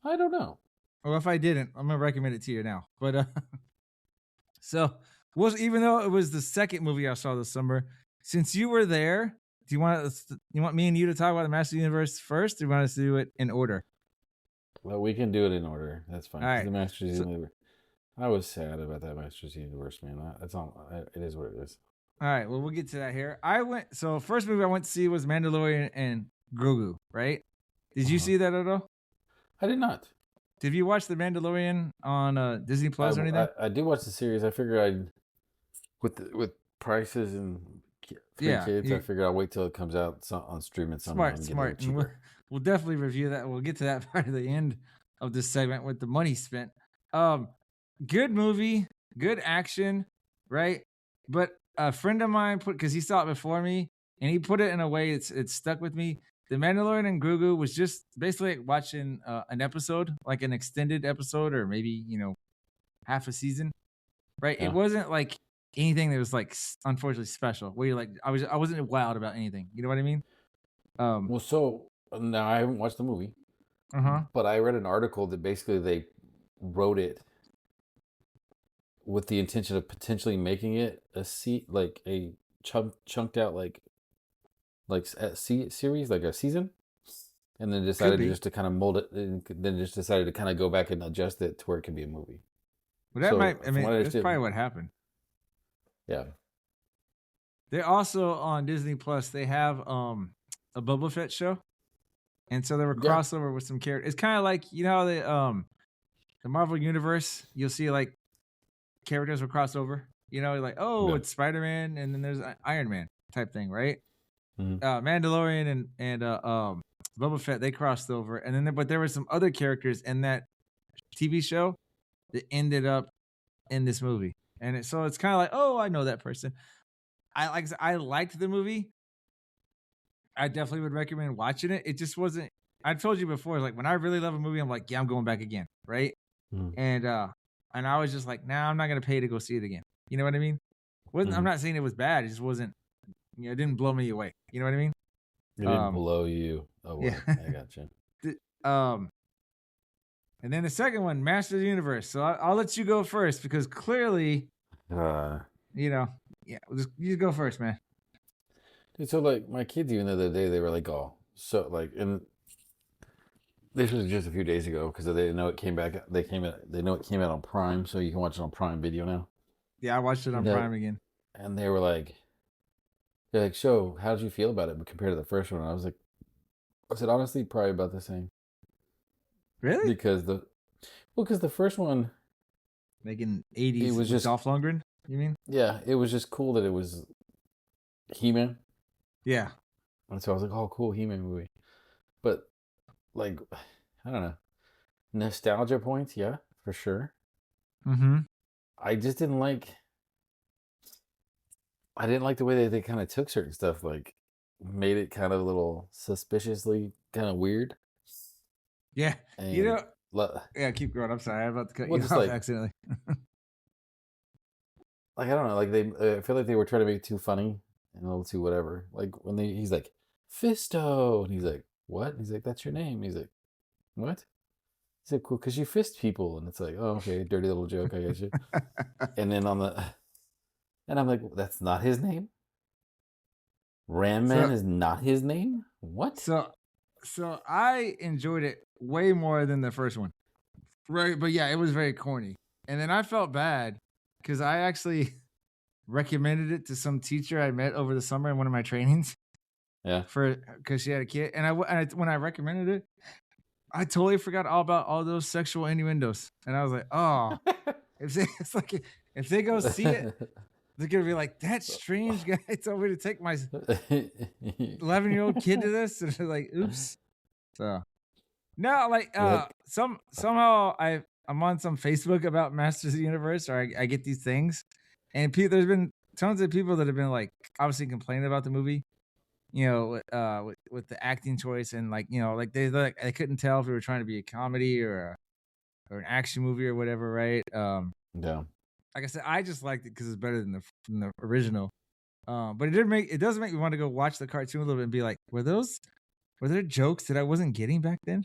I don't know. Well, if I didn't, I'm gonna recommend it to you now. But even though it was the second movie I saw this summer, since you were there, do you want me and you to talk about the Master Universe first, or do you want us to do it in order? Well, we can do it in order. That's fine. All right. The Masters Universe. I was sad about that Masters Universe, man. It's all. It is what it is. All right. Well, we'll get to that here. So first movie I went to see was Mandalorian and Grogu. Right? Did you see that at all? I did not. Did you watch The Mandalorian on Disney Plus or anything? I did watch the series. I figured with prices and kids, I figured I'll wait till it comes out on streaming somewhere. Smart. And we'll definitely review that. We'll get to that part of the end of this segment with the money spent. Good movie, good action, right? But a friend of mine because he saw it before me, and he put it in a way it's stuck with me. The Mandalorian and Grogu was just basically like watching an episode, like an extended episode, or maybe half a season, right? Yeah. It wasn't like anything that was like unfortunately special. Where you're like, I wasn't wild about anything. You know what I mean? Well, so now I haven't watched the movie, but I read an article that basically they wrote it with the intention of potentially making it a chunked out like a series, like a season, and then decided just to kind of mold it, and then just decided to kind of go back and adjust it to where it can be a movie. Well, that So, might. I from mean, what I that's probably understand, what happened. yeah, They also on Disney Plus. They have a Boba Fett show, and so there were yeah, crossover with some characters. It's kind of like how the Marvel universe. You'll see like characters will cross over. Like yeah. it's Spider-Man, and then there's Iron Man type thing, right? Mhm. Mandalorian and Boba Fett, they crossed over, and then but there were some other characters in that TV show that ended up in this movie, and so it's kind of like, oh, I know that person. I liked the movie. I definitely would recommend watching it. It just wasn't. I told you before, like when I really love a movie, I'm like, yeah, I'm going back again, right? Mhm. And I was just like, nah, I'm not gonna pay to go see it again. You know what I mean? Wasn't I'm Mhm. not saying it was bad. It just wasn't. It didn't blow me away. You know what I mean? It didn't Um, blow you yeah. away. I got you. Um, and then the second one, Master of the Universe. So I'll let you go first because clearly, Uh, yeah, you go first, man. dude, so like my kids, even the other day, they were like, "Oh, so like," and this was just a few days ago because they know it came back. They know it came out on Prime, so you can watch it on Prime Video now. Yeah, I watched it on No. Prime again. And they were like, "They're like, so how did you feel about it compared to the first one?" And I said honestly, probably about the same Really? because the first one, Making it 80s was with just Dolph Lundgren, you mean? yeah, it was just cool that it was He-Man, Yeah. and so I was like, "Oh, cool He-Man movie," but like, I don't know, nostalgia points, yeah, for sure. Mm-hmm. I just didn't like. I didn't like the way that they kind of took certain stuff, like made it kind of a little suspiciously kind of weird. Yeah. And Yeah, keep going. I'm sorry. I'm about to cut well, you just off accidentally. like I don't know, like I feel like they were trying to make it too funny and a little too whatever. Like when he's like Fisto, and he's like, "What?" And he's like, "That's your name." He's like, "What?" He's like, "Cool, because you fist people," and it's like, "Oh, okay, dirty little joke, I guess you." And then and I'm like, "That's not his name. Ram Man So is not his name. What?" so I enjoyed it way more than the first one. Right, but yeah, it was very corny. And then I felt bad because I actually recommended it to some teacher I met over the summer in one of my trainings Yeah. because she had a kid. And when I recommended it, I totally forgot all about all those sexual innuendos. And I was like, oh, it's like if they go see it, they're gonna be like, that strange guy told me to take my 11-year-old kid to this, and they're like, oops. So no, like somehow I'm on some Facebook about Masters of the Universe, or I get these things, and there's been tons of people that have been like obviously complaining about the movie, with the acting choice, and like like they couldn't tell if we were trying to be a comedy or an action movie or whatever, right? Yeah. Like I said, I just liked it because it's better than the original. But it does make me want to go watch the cartoon a little bit and be like, were there jokes that I wasn't getting back then?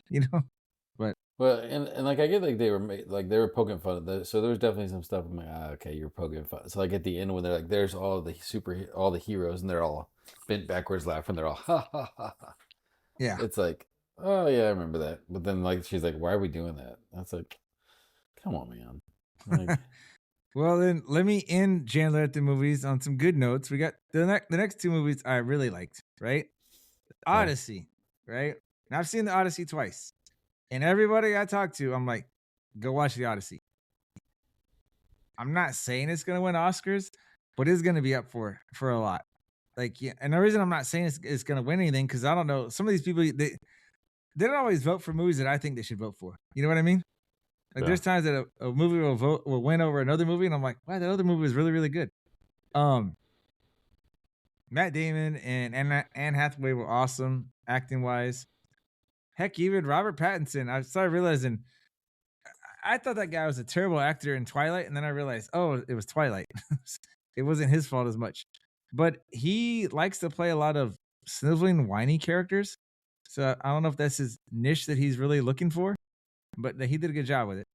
But Well, and like I get like they were poking fun at this, so there was definitely some stuff. I'm like, okay, you're poking fun. So like at the end when they're like, there's all the heroes, and they're all bent backwards laughing. They're all ha ha ha ha. yeah. It's like, oh yeah, I remember that. But then like she's like, why are we doing that? That's like, come on, man. Like, Well, then let me end Jandler at the movies on some good notes. We got the next two movies I really liked, right? Odyssey, right? And I've seen the Odyssey twice. And everybody I talk to, I'm like, go watch the Odyssey. I'm not saying it's gonna win Oscars, but it's gonna be up for a lot. Like, yeah, and the reason I'm not saying it's gonna win anything because I don't know. Some of these people they don't always vote for movies that I think they should vote for. You know what I mean? Like, Yeah. there's times that a movie will win over another movie, and I'm like, wow, that other movie is really, really good. Matt Damon and Anne Hathaway were awesome acting wise. Heck, even Robert Pattinson. I started realizing I thought that guy was a terrible actor in Twilight, and then I realized, oh, it was Twilight. It wasn't his fault as much. But he likes to play a lot of sniveling, whiny characters. So I don't know if that's his niche that he's really looking for, but he did a good job with it.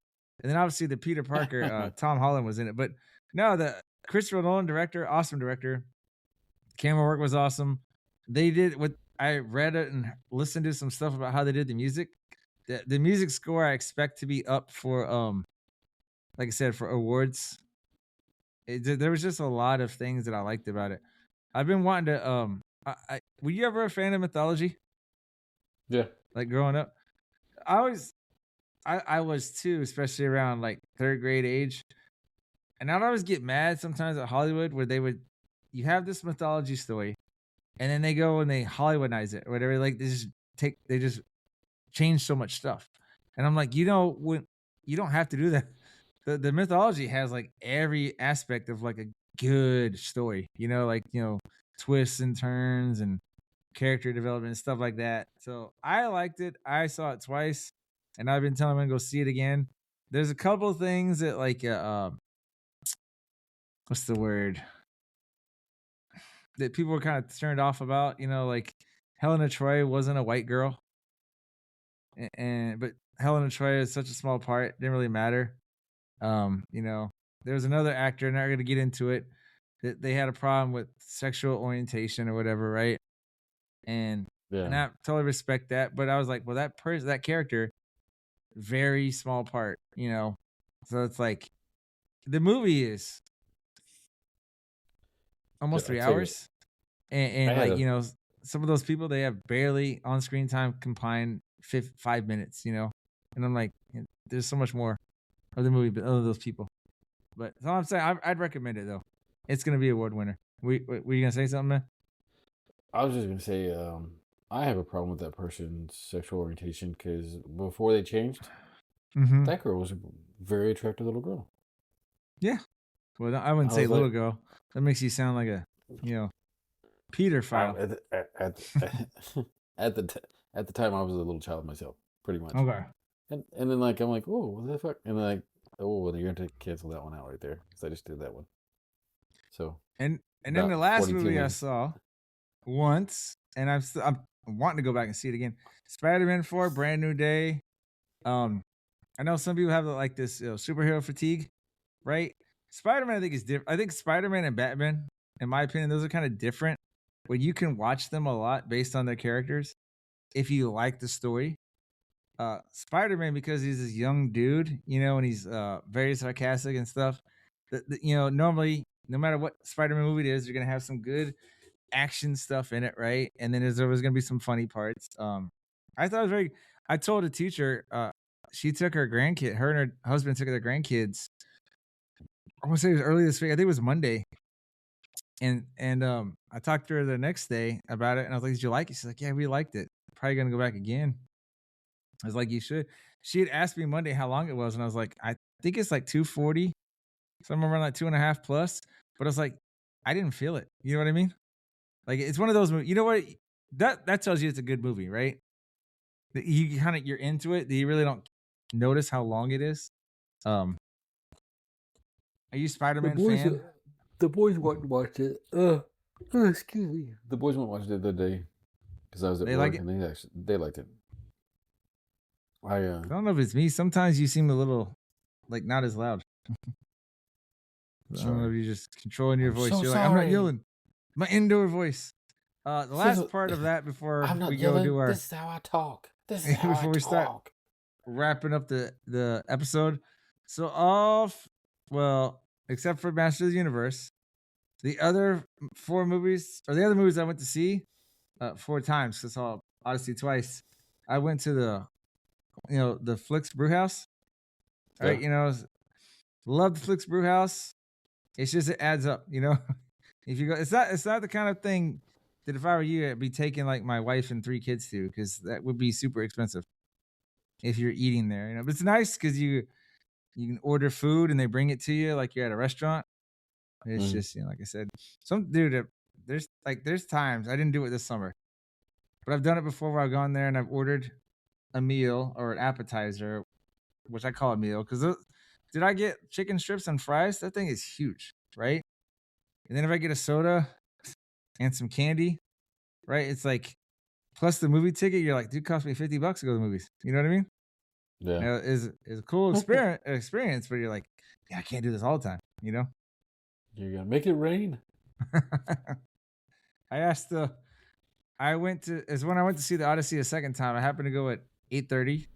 And then obviously the Peter Parker, Tom Holland was in it. But no, the Christopher Nolan director, awesome director. Camera work was awesome. They did what I read it and listened to some stuff about how they did the music. The music score I expect to be up for like I said, for awards. There was just a lot of things that I liked about it. I've been wanting to were you ever a fan of mythology? Yeah. Like growing up? I was I was too, especially around like third grade age. And I'd always get mad sometimes at Hollywood where you have this mythology story and then they go and they Hollywoodize it or whatever. Like they just change so much stuff. And I'm like, when you don't have to do that. The mythology has like every aspect of like a good story, twists and turns and character development and stuff like that. So I liked it. I saw it twice and I've been telling him I'm gonna go see it again. There's a couple of things that what's the word that people were kind of turned off about, like Helena Troy wasn't a white girl. But Helena Troy is such a small part, didn't really matter. There was another actor, not gonna get into it, that they had a problem with sexual orientation or whatever, right? And I totally respect that, but I was like, well, that character, very small part, So it's like the movie is almost 3 hours, and like some of those people they have barely on screen time combined 5 minutes, and I'm like, there's so much more of the movie, but other those people. But that's all I'm saying. I'd recommend it though. It's gonna be award winner. Were you gonna say something, man? I was just gonna say, I have a problem with that person's sexual orientation because before they changed, that girl was a very attractive little girl. Yeah. Well, I wouldn't say little girl. That makes you sound like a, pedophile. At the time, I was a little child myself, pretty much. Okay. And then like I'm like, oh, what the fuck? And then like, oh, well, you're going to cancel that one out right there because I just did that one. So and then the last movie I saw once, and I'm wanting to go back and see it again. Spider-Man 4, Brand New Day. I know some people have like this superhero fatigue, right? Spider-Man I think is different. I think Spider-Man and Batman, in my opinion, those are kind of different. Where you can watch them a lot based on their characters if you like the story. Spider-Man, because he's this young dude, and he's very sarcastic and stuff. Normally, no matter what Spider-Man movie it is, you're gonna have some good action stuff in it, right? And then there's always gonna be some funny parts. I thought it was very. I told a teacher, she took her grandkid, her and her husband took their grandkids. I want to say it was early this week. I think it was Monday. And I talked to her the next day about it, and I was like, "Did you like it?" She's like, "Yeah, we liked it. Probably gonna go back again." I was like, "You should." She had asked me Monday how long it was, and I was like, "I think it's like 240, somewhere around like 2.5 plus." But I was like, I didn't feel it. You know what I mean? Like it's one of those movies. You know what? That tells you it's a good movie, right? That you're into it. That you really don't notice how long it is. Are you a Spider-Man fan? The boys went and watched it. Excuse me. The boys went and watched it the other day because I was at work, like it? and they liked it. I don't know if it's me. Sometimes you seem a little like not as loud. I don't know if you're just controlling your voice. so You're like, I'm not sorry. yelling. My indoor voice. The last part of that before I'm not we yelling. go do our This is how I talk. This is how before I we talk. start wrapping up the episode. So except for Master of the Universe, the other 4 movies or the other movies I went to see 4 times because I saw Odyssey twice. I went to the Flix Brewhouse. All right, love the Flix Brewhouse. It's just it adds up, If you go, it's not the kind of thing that if I were you, I'd be taking like my wife and 3 kids to, because that would be super expensive if you're eating there, But it's nice because you can order food and they bring it to you like you're at a restaurant. It's just like I said, there's times I didn't do it this summer, but I've done it before where I've gone there and I've ordered a meal or an appetizer, which I call a meal because did I get chicken strips and fries? That thing is huge, right? And then if I get a soda and some candy, right? It's like plus the movie ticket. You're like, dude, cost me $50 to go to the movies. You know what I mean? Yeah, it's a cool experience, but you're like, yeah, I can't do this all the time. You're gonna make it rain. I went to see the Odyssey a second time. I happened to go at 8:30,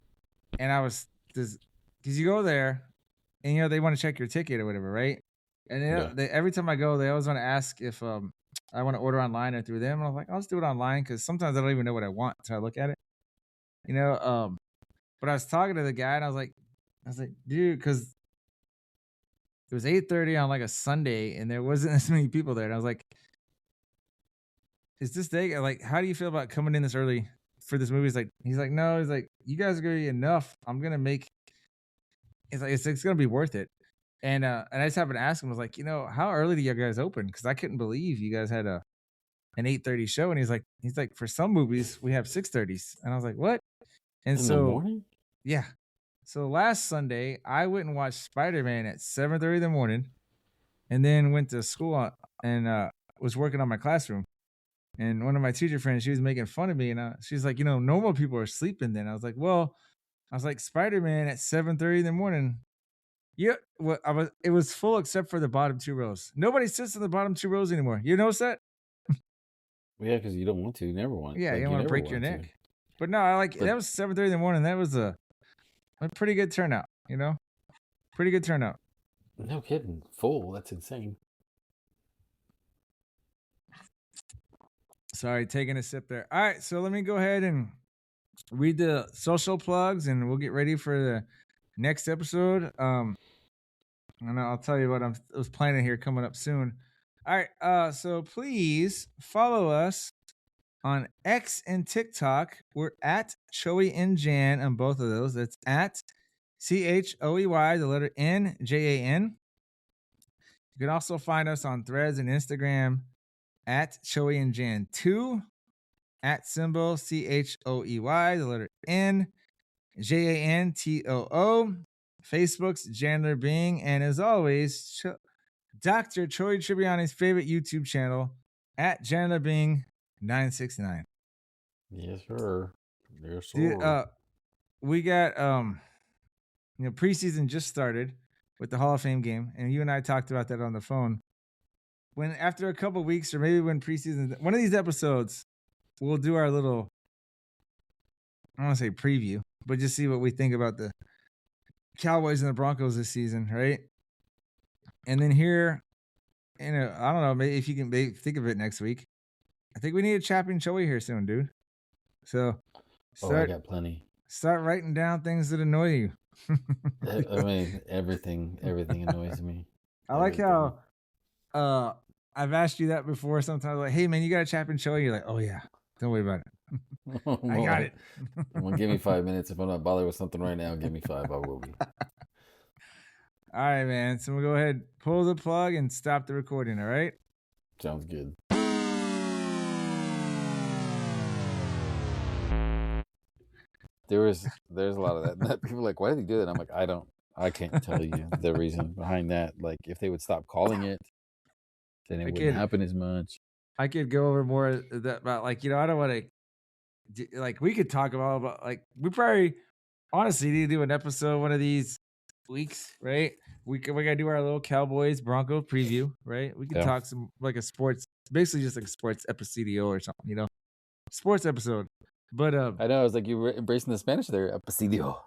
and I was because you go there, and you know they want to check your ticket or whatever, right? And every time I go, they always want to ask if I want to order online or through them. And I was like, I'll just do it online because sometimes I don't even know what I want until I look at it, you know. But I was talking to the guy and I was like, dude, because it was 8:30 on like a Sunday and there wasn't as many people there, and I was like, is this day like, how do you feel about coming in this early for this movie? He's like, no, he's like, you guys are gonna be enough. I'm gonna make. It's like it's gonna be worth it. And I just happened to ask him, I was like, you know, how early do you guys open? Because I couldn't believe you guys had an 8:30 show. And he's like, for some movies we have 6:30s, and I was like, what? And In the morning? yeah. So last Sunday I went and watched Spider-Man at 7:30 in the morning, and then went to school and was working on my classroom. And one of my teacher friends, she was making fun of me, and she's like, you know, normal people are sleeping then. I was like, well, Spider-Man at 7:30 in the morning. Yeah, well, it was full except for the bottom 2 rows. Nobody sits in the bottom 2 rows anymore. You notice that? Well, yeah, because you don't want to. You never want. Yeah, like, you don't want to break your neck. But no, that was 7:30 in the morning. That was a pretty good turnout. You know, pretty good turnout. No kidding. Full. That's insane. Sorry, taking a sip there. All right, so let me go ahead and read the social plugs, and we'll get ready for the next episode. And I'll tell you what I was planning here coming up soon. All right, so please follow us on X and TikTok. We're at Choey and Jan on both of those. That's at CHOEY, the letter NJAN. You can also find us on Threads and Instagram at Choey and Jan 2, at symbol CHOEY, the letter NJANTOO. Facebook's Jandler Bing, and as always, Dr. Troy Tribbiani's favorite YouTube channel at Jandler Bing 969. Yes, sir. Yes, sir. Dude, we got preseason just started with the Hall of Fame game, and you and I talked about that on the phone. When after a couple weeks, or maybe when preseason, one of these episodes, we'll do our little, I don't want to say preview, but just see what we think about the Cowboys and the Broncos this season, right? And then here, I don't know, maybe if you can think of it next week. I think we need a Chapping Choey here soon, dude. So I got plenty. Start writing down things that annoy you. I mean, everything annoys me. I like how I've asked you that before sometimes, like, hey man, you got a Chapping Choey? You're like, oh yeah, don't worry about it. I got it. Well, give me 5 minutes. If I'm not bothered with something right now, give me 5. I will be. All right, man. So we'll go ahead, pull the plug, and stop the recording. All right. Sounds good. There's a lot of that. People are like, why did they do that? I'm like, I can't tell you the reason behind that. Like, if they would stop calling it, then it wouldn't happen as much. I could go over more of that about, like, I don't want to, like, we could talk about, like, we probably honestly need to do an episode one of these weeks, right? We gotta do our little Cowboys Broncos preview, right? We could talk some, like, a sports, basically just like a sports episodio or something, sports episode. But I know, I was like, you were embracing the Spanish there, episodio.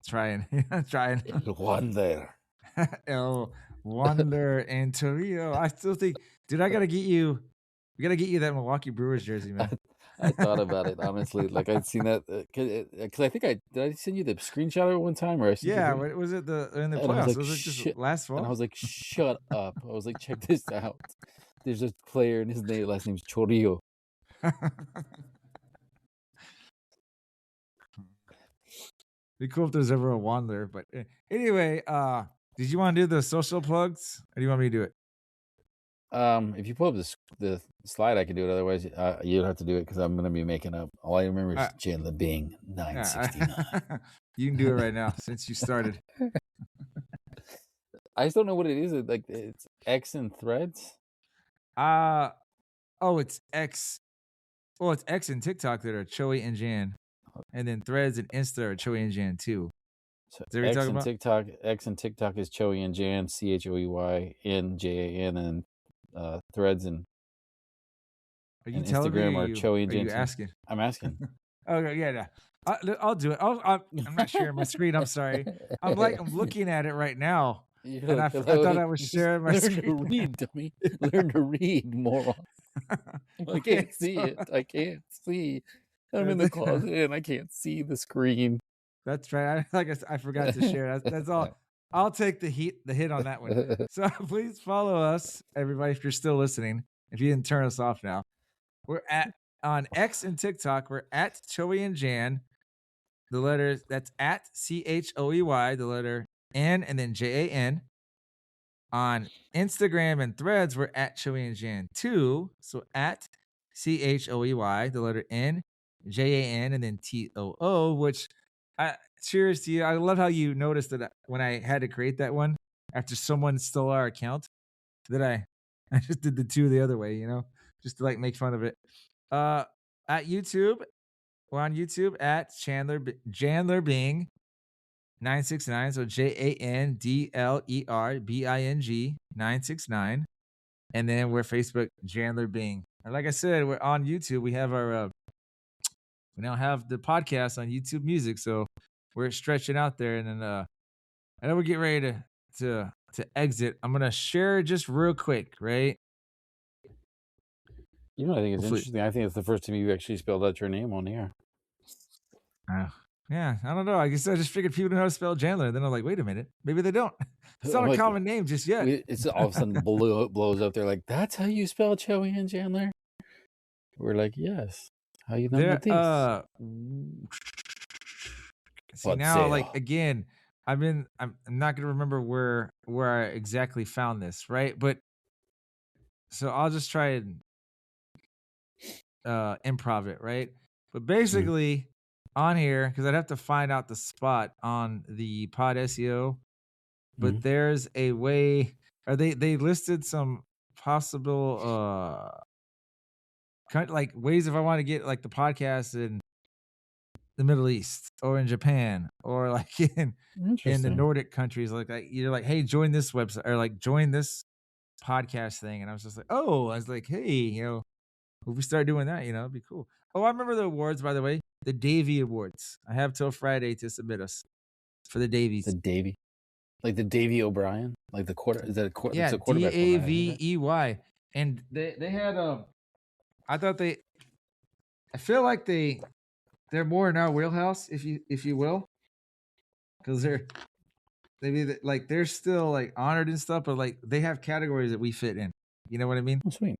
Trying. El Wonder. El Wonder and Torrio. I still think, dude, we gotta get you that Milwaukee Brewers jersey, man. I thought about it, honestly. Like, I'd seen that because I think did I send you the screenshot of it one time, or I sent what was it in the playoffs? Was it just last fall? And I was like, shut up. I was like, check this out. There's a player and his last name's Chorillo. Be cool if there's ever a Wandler. But anyway, did you want to do the social plugs, or do you want me to do it? If you pull up the slide, I can do it. Otherwise, you'll have to do it because I'm going to be making up. All I remember is Jandler Bing 969. You can do it right now since you started. I just don't know what it is. It's X and Threads. It's X. Well, it's X and TikTok that are Choey and Jan, and then Threads and Insta are Choey and Jan too. So X and TikTok is Choey and Jan, CHOEY NJAN, and Threads and Instagram are Choey and Jan. Are you asking? I'm asking. Okay, yeah. I'll do it. I'm not sharing my screen. I'm sorry. I'm looking at it right now, and I thought I was sharing my Learn screen. to read, dummy. Learn to read, moron. I can't see it. I can't see. I'm in the closet and I can't see the screen. That's right. I forgot to share. That's all. I'll take the hit on that one. So please follow us, everybody, if you're still listening. If you didn't turn us off now, we're on X and TikTok. We're at Choey and Jan. The letters, that's at CHOEY, the letter N, and then JAN. On Instagram and Threads, we're at Choey and Jan 2. So at CHOEY, the letter N, JAN, and then TOO, which cheers to you. I love how you noticed that when I had to create that one after someone stole our account, that I just did the two the other way, just to make fun of it. At YouTube, we're on YouTube at Jandler Bing 969. So JANDLERBING 969. And then we're Facebook Jandler Bing. And like I said, we're on YouTube. We have our we now have the podcast on YouTube Music, so we're stretching out there. And then I know we're getting ready to exit. I'm gonna share just real quick, right? I think it's interesting. I think it's the first time you actually spelled out your name on the air. Yeah, I don't know. I guess I just figured people know how to spell Jandler. Then I'm like, wait a minute, maybe they don't. It's not a common name just yet. It's all of a sudden blows up there like, that's how you spell Choey and Jandler? We're like, yes. How you know this? See now, again, I'm not gonna remember where I exactly found this, right? But so I'll just try and improv it, right? But basically on here, because I'd have to find out the spot on the pod SEO, but there's a way, or they listed some possible ways if I want to get the podcast in the Middle East or in Japan or in the Nordic countries, hey, join this website or join this podcast thing. And I was just like, oh, I was like, hey, if we start doing that, it'd be cool. Oh, I remember the awards, by the way, the Davy Awards. I have till Friday to submit us for the Davies. The Davy, like the Davy O'Brien, like the quarter. Is that a quarter? Yeah, it's a quarterback. DAVEY. And they had I feel like they're more in our wheelhouse, if you will, because they're still honored and stuff, but they have categories that we fit in. You know what I mean? Oh, sweet.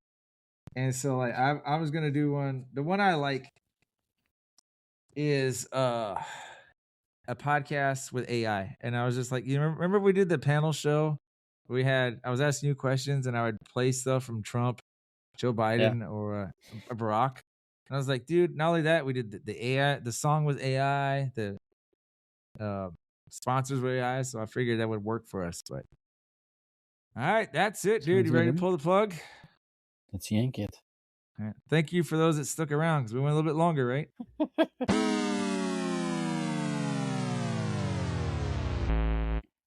And so I was gonna do one. The one I like is a podcast with AI, and I was just like, remember we did the panel show? I was asking you questions, and I would play stuff from Trump, Joe Biden, or Barack. And I was like, dude, not only that, we did the AI, the song was AI, the sponsors were AI, so I figured that would work for us. But all right, that's it, dude. You ready to pull the plug? Let's yank it. All right. Thank you for those that stuck around because we went a little bit longer, right?